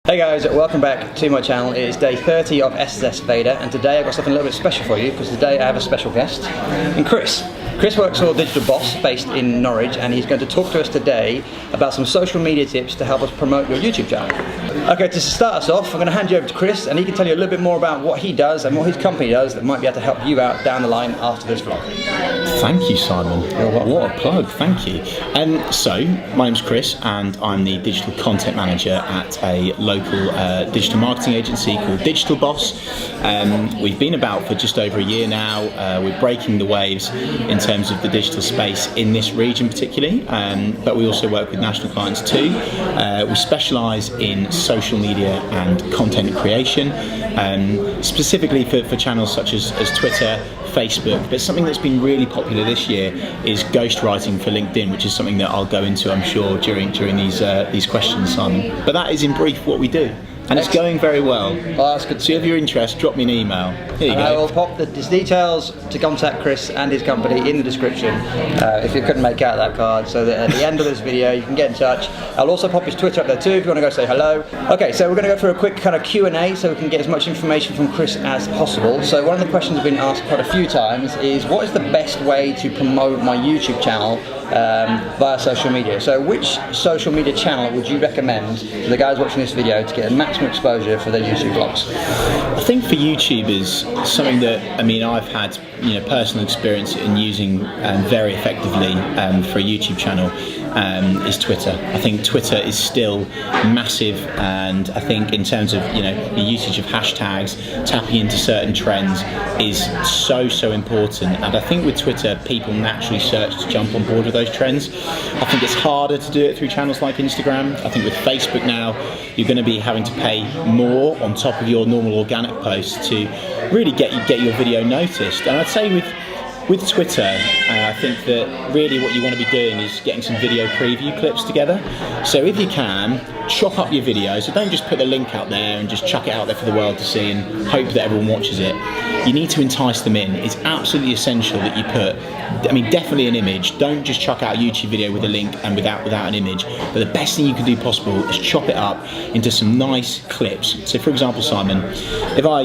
Hey guys, welcome back to my channel. It is day 30 of SSS Vader, and today I've got something a little bit special for you because today I have a special guest, and Chris. Chris works for Digital Boss based in Norwich, and he's going to talk to us today about some social media tips to help us promote your YouTube channel. Okay, to start us off, I'm going to hand you over to Chris, and he can tell you a little bit more about what he does and what his company does that might be able to help you out down the line after this vlog. Thank you, Simon. What a plug, thank you. So, my name's Chris, and I'm the digital content manager at a local digital marketing agency called Digital Boss. We've been about for just over a year now. We're breaking the waves in terms of the digital space in this region particularly, but we also work with national clients too. We specialise in social media and content creation, specifically for channels such as Twitter, Facebook, but something that's been really popular this year is ghostwriting for LinkedIn, which is something that I'll go into, I'm sure, during these questions, Simon. But that is in brief what we do. And it's going very well. Well, that's good. So if you're interested, drop me an email. Here you go. I will pop his details to contact Chris and his company in the description if you couldn't make out that card, so that at the end of this video you can get in touch. I'll also pop his Twitter up there too if you want to go say hello. Okay, so we're going to go through a quick kind of Q&A so we can get as much information from Chris as possible. So one of the questions I've been asked quite a few times is, what is the best way to promote my YouTube channel via social media? So which social media channel would you recommend to the guys watching this video to get a maximum exposure for their YouTube vlogs? I think for YouTubers, something that I've had personal experience in using very effectively for a YouTube channel is Twitter. I think Twitter is still massive, and I think in terms of the usage of hashtags, tapping into certain trends is so important. And I think with Twitter, people naturally search to jump on board with those trends. I think it's harder to do it through channels like Instagram. I think with Facebook now, you're going to be having to pay more on top of your normal organic posts to really get your video noticed. And I'd say with Twitter, I think that really what you want to be doing is getting some video preview clips together. So if you can, chop up your video. So don't just put the link out there and just chuck it out there for the world to see and hope that everyone watches it. You need to entice them in. It's absolutely essential that you put, definitely an image. Don't just chuck out a YouTube video with a link and without an image. But the best thing you can do possible is chop it up into some nice clips. So for example, Simon, if I,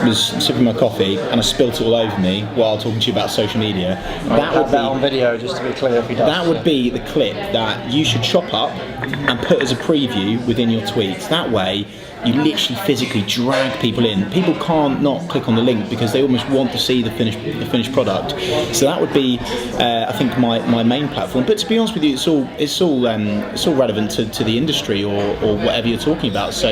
was sipping my coffee and I spilt it all over me while talking to you about social media, that would be on video, just to be clear if he does. That would be the clip that you should chop up and put as a preview within your tweets. That way you literally physically drag people in. People can't not click on the link because they almost want to see the finished product. So that would be, I think, my main platform. But to be honest with you, it's all relevant to the industry or whatever you're talking about. So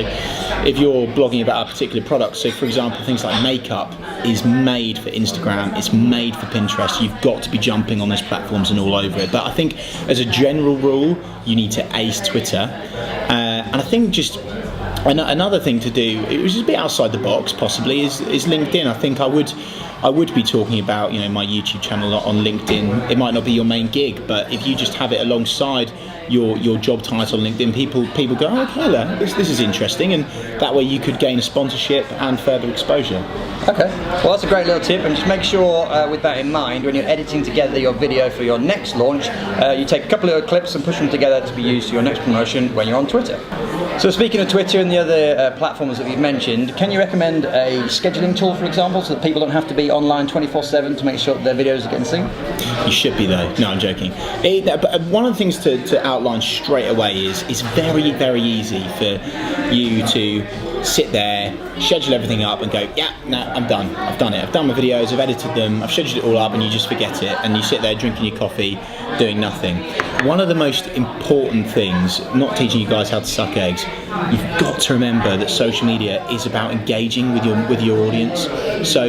if you're blogging about a particular product, so for example, things like makeup is made for Instagram, it's made for Pinterest. You've got to be jumping on those platforms and all over it. But I think as a general rule, you need to ace Twitter, and I think just another thing to do, which is a bit outside the box possibly, is LinkedIn. I think I would be talking about my YouTube channel on LinkedIn. It might not be your main gig, but if you just have it alongside your job title on LinkedIn, people go, oh, okay, this is interesting, and that way you could gain a sponsorship and further exposure. Okay, well that's a great little tip, and just make sure with that in mind, when you're editing together your video for your next launch, you take a couple of clips and push them together to be used for your next promotion when you're on Twitter. So speaking of Twitter and the other platforms that we've mentioned, can you recommend a scheduling tool, for example, so that people don't have to be online 24/7 to make sure that their videos are getting synced? You should be though. No, I'm joking. But one of the things to outline straight away is it's very, very easy for you to sit there, schedule everything up and go, yeah, no, I'm done. I've done it. I've done my videos, I've edited them, I've scheduled it all up, and you just forget it and you sit there drinking your coffee, doing nothing. One of the most important things, not teaching you guys how to suck eggs, you've got to remember that social media is about engaging with your audience. So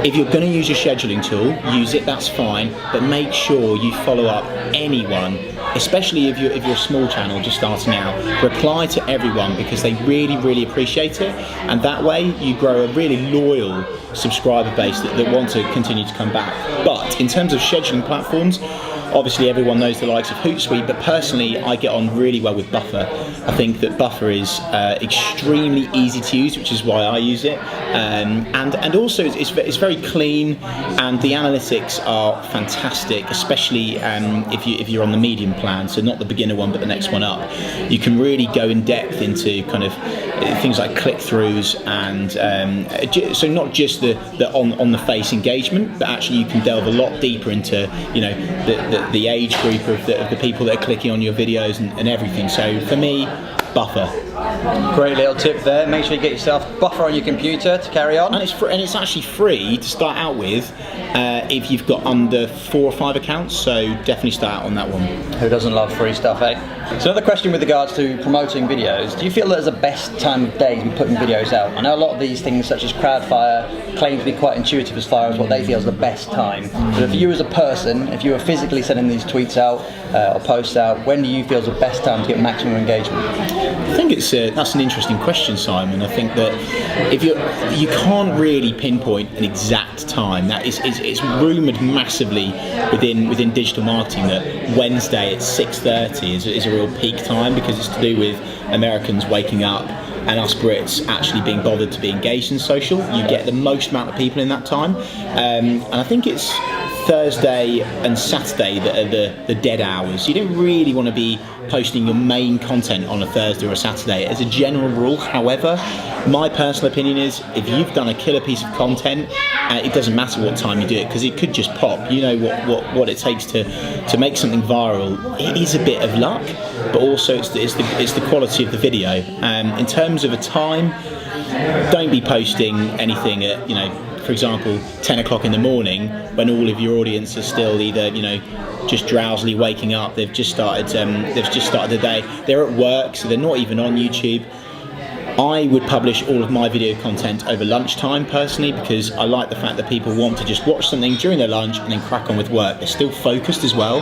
if you're going to use your scheduling tool, use it, that's fine, but make sure you follow up anyone, especially if you're a small channel just starting out. Reply to everyone because they really, really appreciate it, and that way you grow a really loyal subscriber base that want to continue to come back. But in terms of scheduling platforms, Obviously everyone knows the likes of Hootsuite, but personally I get on really well with Buffer. I think that Buffer is extremely easy to use, which is why I use it, and also it's very clean, and the analytics are fantastic, especially if you're on the medium plan, so not the beginner one but the next one up. You can really go in depth into kind of things like click-throughs, and so not just the on the face engagement, but actually you can delve a lot deeper into, you know, the age group of the people that are clicking on your videos and everything. So for me, Buffer. Great little tip there. Make sure you get yourself Buffer on your computer to carry on. And it's actually free to start out with if you've got under 4 or 5 accounts, so definitely start out on that one. Who doesn't love free stuff, eh? So another question with regards to promoting videos, do you feel there's a best time of day to be putting videos out? I know a lot of these things such as Crowdfire claim to be quite intuitive as far as what they feel is the best time. But if you as a person, if you were physically sending these tweets out or posts out, when do you feel is the best time to get maximum engagement? I think that's an interesting question, Simon. I think that if you can't really pinpoint an exact time. That it's rumoured massively within digital marketing that Wednesday at 6:30 is a real peak time, because it's to do with Americans waking up and us Brits actually being bothered to be engaged in social. You get the most amount of people in that time, and I think it's Thursday and Saturday that are the dead hours. You don't really want to be posting your main content on a Thursday or a Saturday as a general rule. However, my personal opinion is if you've done a killer piece of content, it doesn't matter what time you do it, because it could just pop. You know what it takes to make something viral. It is a bit of luck, but also it's the quality of the video. In terms of a time, don't be posting anything at, you know, for example, 10 o'clock in the morning when all of your audience are still either, you know, just drowsily waking up. They've just started the day. They're at work, so they're not even on YouTube. I would publish all of my video content over lunchtime personally, because I like the fact that people want to just watch something during their lunch and then crack on with work. They're still focused as well.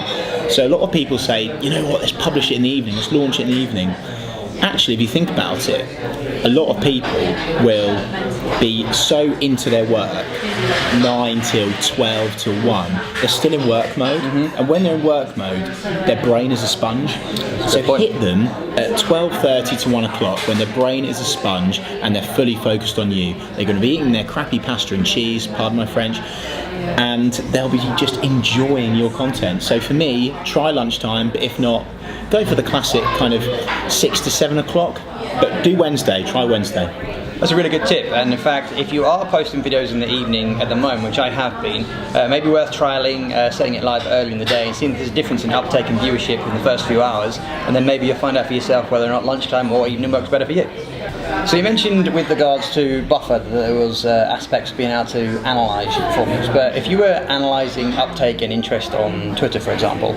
So a lot of people say, you know what, let's publish it in the evening, let's launch it in the evening. Actually, if you think about it, a lot of people will be so into their work, 9 till 12 till 1, they're still in work mode, and when they're in work mode, their brain is a sponge. So hit them at 12:30 to 1 o'clock when their brain is a sponge and they're fully focused on you. They're going to be eating their crappy pasta and cheese, pardon my French, and they'll be just enjoying your content. So for me, try lunchtime, but if not, go for the classic kind of 6 to 7 o'clock, but do Wednesday, try Wednesday. That's a really good tip, and in fact, if you are posting videos in the evening at the moment, which I have been, maybe worth trialling setting it live early in the day and seeing if there's a difference in uptake and viewership in the first few hours, and then maybe you'll find out for yourself whether or not lunchtime or evening works better for you. So you mentioned with regards to Buffer that there was aspects of being able to analyse your performance, but if you were analysing uptake and interest on Twitter, for example,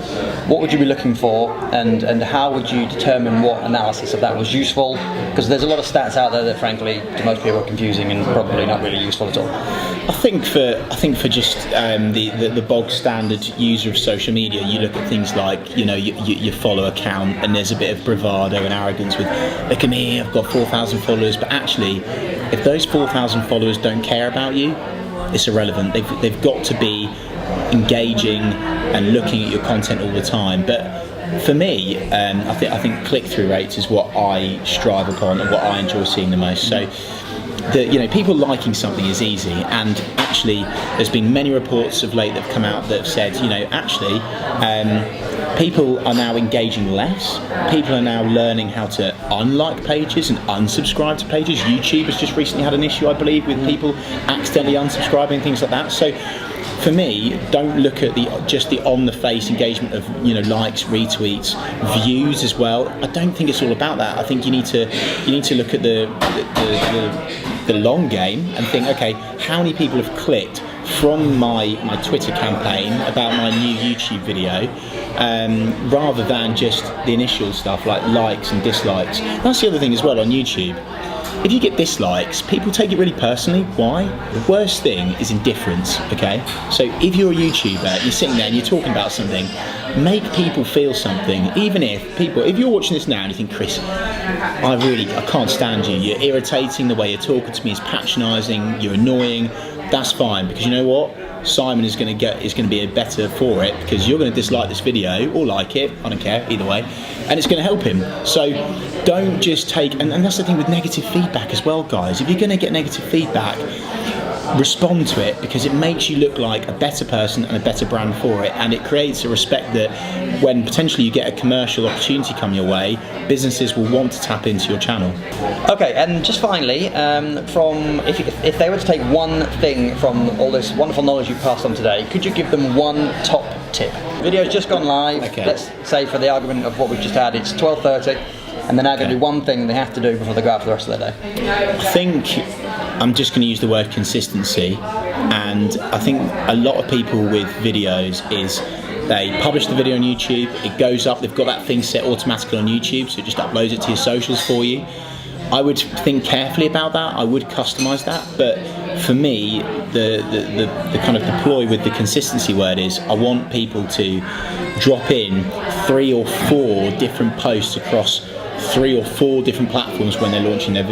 what would you be looking for, and how would you determine what analysis of that was useful? Because there's a lot of stats out there that frankly to most people are confusing and probably not really useful at all. I think for just the bog standard user of social media, you look at things like, you know, your follower count, and there's a bit of bravado and arrogance with, look at me, I've got 4,000 followers, but actually if those 4,000 followers don't care about you, it's irrelevant. They've got to be engaging and looking at your content all the time. But for me, I think click-through rates is what I strive upon and what I enjoy seeing the most. So people liking something is easy, and actually there's been many reports of late that have come out that have said, actually people are now engaging less. People are now learning how to unlike pages and unsubscribe to pages. YouTube has just recently had an issue, I believe, with people accidentally unsubscribing, things like that. So for me, don't look at just the on-the-face engagement of likes, retweets, views as well. I don't think it's all about that. I think you need to look at the long game and think, okay, how many people have clicked from my Twitter campaign about my new YouTube video, rather than just the initial stuff like likes and dislikes. That's the other thing as well on YouTube. If you get dislikes, people take it really personally. Why? The worst thing is indifference, okay? So if you're a YouTuber, you're sitting there and you're talking about something, make people feel something. Even if you're watching this now and you think, Chris, I can't stand you. You're irritating, the way you're talking to me is patronising, you're annoying. that's fine, because you know what? Simon is going to be better for it, because you're going to dislike this video or like it, I don't care, either way, and it's going to help him. So don't just take, and that's the thing with negative feedback as well, guys. If you're going to get negative feedback, respond to it, because it makes you look like a better person and a better brand for it, and it creates a respect that when potentially you get a commercial opportunity come your way, businesses will want to tap into your channel. Okay, and just finally, from if they were to take one thing from all this wonderful knowledge you passed on today, could you give them one top tip? Video's just gone live. Okay. Let's say, for the argument of what we've just had, it's 12:30, and they're now going to do one thing they have to do before they go out for the rest of their day. I think I'm just going to use the word consistency, and I think a lot of people with videos is they publish the video on YouTube, it goes up, they've got that thing set automatically on YouTube, so it just uploads it to your socials for you. I would think carefully about that, I would customise that, but for me, the kind of the ploy with the consistency word is I want people to drop in 3 or 4 different posts across 3 or 4 different platforms when they're launching their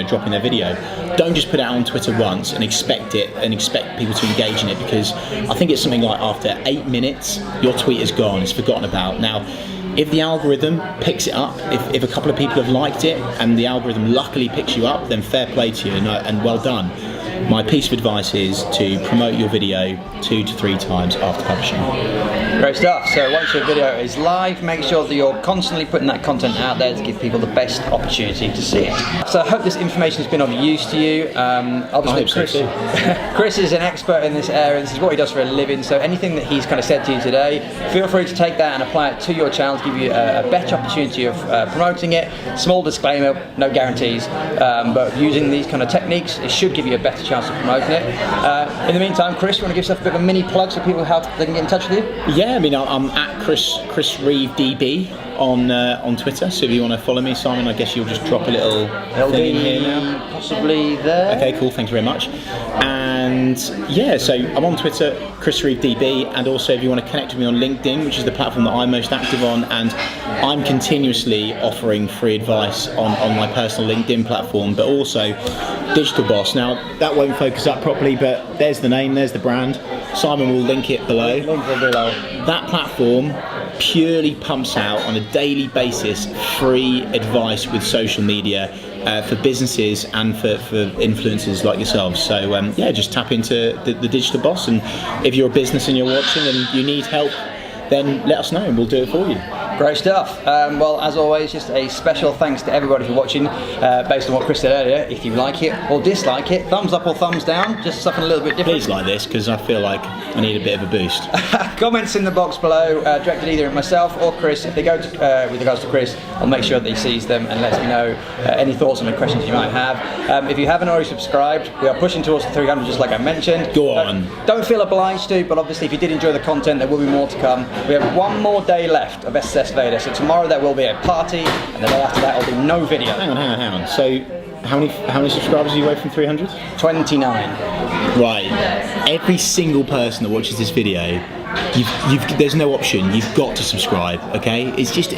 dropping their video. Don't just put it out on Twitter once and expect people to engage in it, because I think it's something like after 8 minutes your tweet is gone, it's forgotten about. Now, if the algorithm picks it up, if a couple of people have liked it and the algorithm luckily picks you up, then fair play to you and well done. My piece of advice is to promote your video 2 to 3 times after publishing. Great stuff. So once your video is live, make sure that you're constantly putting that content out there to give people the best opportunity to see it. So I hope this information has been of use to you. Obviously, Chris is an expert in this area, and this is what he does for a living. So anything that he's kind of said to you today, feel free to take that and apply it to your channel to give you a better opportunity of promoting it. Small disclaimer, no guarantees, but using these kind of techniques, it should give you a better chance of promoting it. In the meantime, Chris, you want to give yourself a bit of a mini plug so people how they can get in touch with you? Yeah, I mean, I'm at Chris Reeve DB on Twitter. So if you want to follow me, Simon, I guess you'll just drop a little thing in here now. Possibly there. Okay, cool. Thank you very much. And yeah, so I'm on Twitter, Chris Reeve DB, and also if you want to connect with me on LinkedIn, which is the platform that I'm most active on, and I'm continuously offering free advice on my personal LinkedIn platform, but also Digital Boss. Now that won't focus up properly, but there's the name, there's the brand. Simon will link it below. That platform purely pumps out on a daily basis free advice with social media for businesses and for influencers like yourselves. So yeah, just tap into the Digital Boss, and if you're a business and you're watching and you need help, then let us know and we'll do it for you. Great stuff. Well, as always, just a special thanks to everybody for watching. Based on what Chris said earlier, if you like it or dislike it, thumbs up or thumbs down, just something a little bit different. Please like this, because I feel like I need a bit of a boost. Comments in the box below, directed either at myself or Chris. If they go to, with regards to Chris, I'll make sure that he sees them and lets me know any thoughts and questions you might have. If you haven't already subscribed, we are pushing towards the 300, just like I mentioned. Go on. Don't feel obliged to, but obviously if you did enjoy the content, there will be more to come. We have one more day left of SSS Vader, so tomorrow there will be a party, and the day after that will be no video. Hang on. So how many subscribers are you away from 300? 29. Right. Every single person that watches this video, there's no option. You've got to subscribe. Okay? It's just.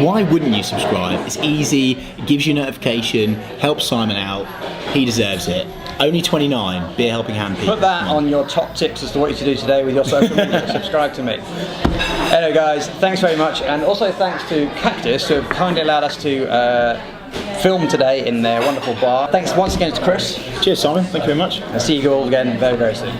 Why wouldn't you subscribe? It's easy. It gives you a notification. Helps Simon out. He deserves it. Only 29. Be a helping hand, people. Put that on your top tips as to what you should do today with your social media. Subscribe to me. Anyway, guys, thanks very much, and also thanks to Cactus, who have kindly allowed us to film today in their wonderful bar. Thanks once again to Chris. Cheers, Simon. Thank you very much. I'll see you all again very, very soon.